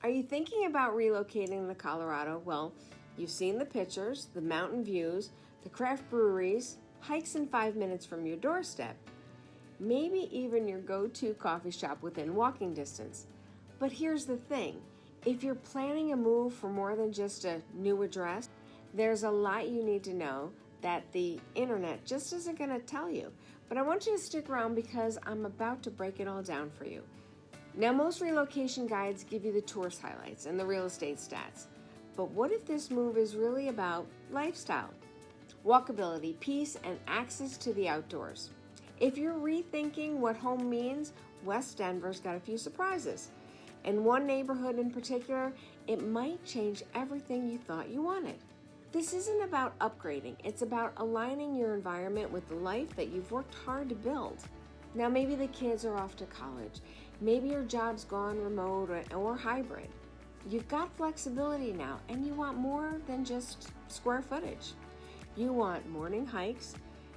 Are you thinking about relocating to Colorado? Well, you've seen the pictures, the mountain views, the craft breweries, hikes in 5 minutes from your doorstep, maybe even your go-to coffee shop within walking distance. But here's the thing, if you're planning a move for more than just a new address, there's a lot you need to know that the internet just isn't going to tell you. But I want you to stick around because I'm about to break it all down for you. Now, most relocation guides give you the tourist highlights and the real estate stats. But what if this move is really about lifestyle, walkability, peace, and access to the outdoors? If you're rethinking what home means, West Denver's got a few surprises. In one neighborhood in particular, it might change everything you thought you wanted. This isn't about upgrading, it's about aligning your environment with the life that you've worked hard to build. Now, maybe the kids are off to college. Maybe your job's gone remote or hybrid. You've got flexibility now, and you want more than just square footage. You want morning hikes,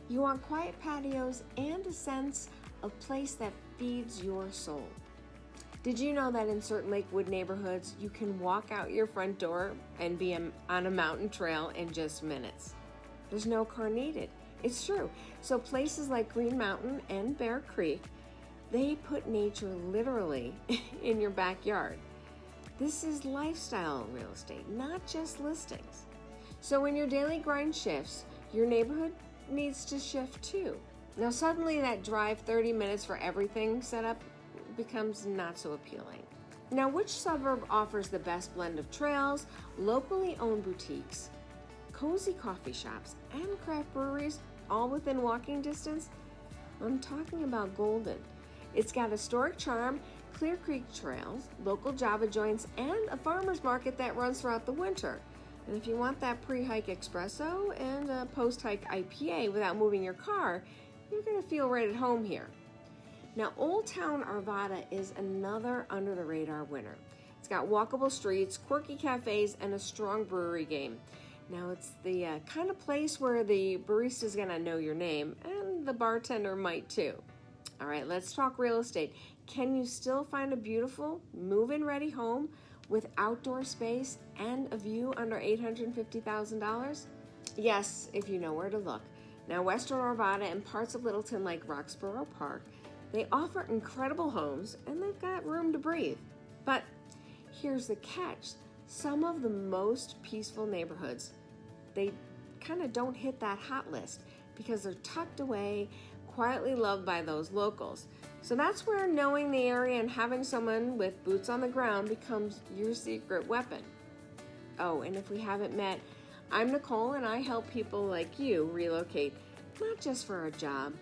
you want quiet patios, and a sense of place that feeds your soul. Did you know that in certain Lakewood neighborhoods, you can walk out your front door and be on a mountain trail in just minutes? There's no car needed. It's true. So places like Green Mountain and Bear Creek, they put nature literally in your backyard. This is lifestyle real estate, not just listings. So when your daily grind shifts, your neighborhood needs to shift too. Now suddenly that drive 30 minutes for everything setup becomes not so appealing. Now, which suburb offers the best blend of trails, locally owned boutiques, cozy coffee shops, and craft breweries, all within walking distance? I'm talking about Golden. It's got historic charm, Clear Creek trails, local Java joints, and a farmer's market that runs throughout the winter. And if you want that pre-hike espresso and a post-hike IPA without moving your car, you're going to feel right at home here. Now, Olde Town Arvada is another under-the-radar winner. It's got walkable streets, quirky cafes, and a strong brewery game. Now, it's the kind of place where the barista's gonna know your name, and the bartender might too. All right, let's talk real estate. Can you still find a beautiful, move-in ready home with outdoor space and a view under $850,000? Yes, if you know where to look. Now, Western Arvada and parts of Littleton like Roxborough Park, they offer incredible homes and they've got room to breathe. But here's the catch. Some of the most peaceful neighborhoods, they kind of don't hit that hot list because they're tucked away, quietly loved by those locals. So that's where knowing the area and having someone with boots on the ground becomes your secret weapon. Oh, and if we haven't met, I'm Nicole and I help people like you relocate, not just for a job,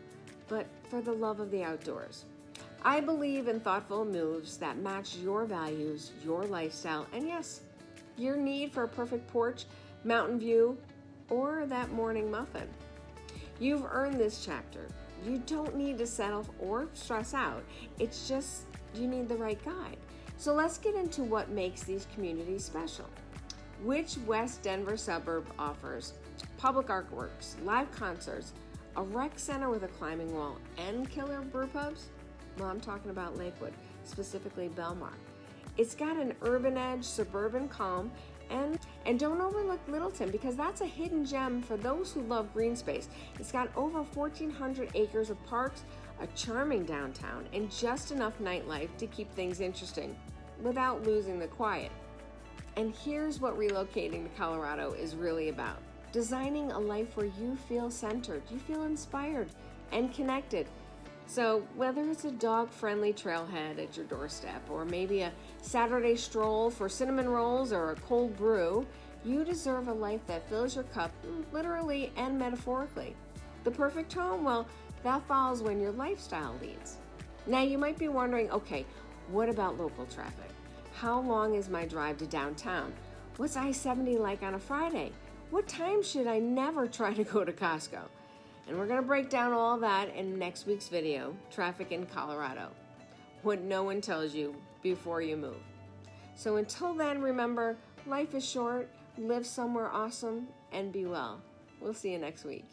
but for the love of the outdoors. I believe in thoughtful moves that match your values, your lifestyle, and yes, your need for a perfect porch, mountain view, or that morning muffin. You've earned this chapter. You don't need to settle or stress out. It's just you need the right guide. So let's get into what makes these communities special. Which West Denver suburb offers public artworks, live concerts, a rec center with a climbing wall, and killer brew pubs? Well, I'm talking about Lakewood, specifically Belmar. It's got an urban edge, suburban calm, and don't overlook Littleton because that's a hidden gem for those who love green space. It's got over 1,400 acres of parks, a charming downtown, and just enough nightlife to keep things interesting without losing the quiet. And here's what relocating to Colorado is really about. Designing a life where you feel centered, you feel inspired and connected. So whether it's a dog-friendly trailhead at your doorstep or maybe a Saturday stroll for cinnamon rolls or a cold brew, you deserve a life that fills your cup literally and metaphorically. The perfect home? Well, that follows when your lifestyle leads. Now you might be wondering, okay, what about local traffic? How long is my drive to downtown? What's I-70 like on a Friday? What time should I never try to go to Costco? And we're going to break down all that in next week's video, Traffic in Colorado. What no one tells you before you move. So until then, remember, life is short, live somewhere awesome, and be well. We'll see you next week.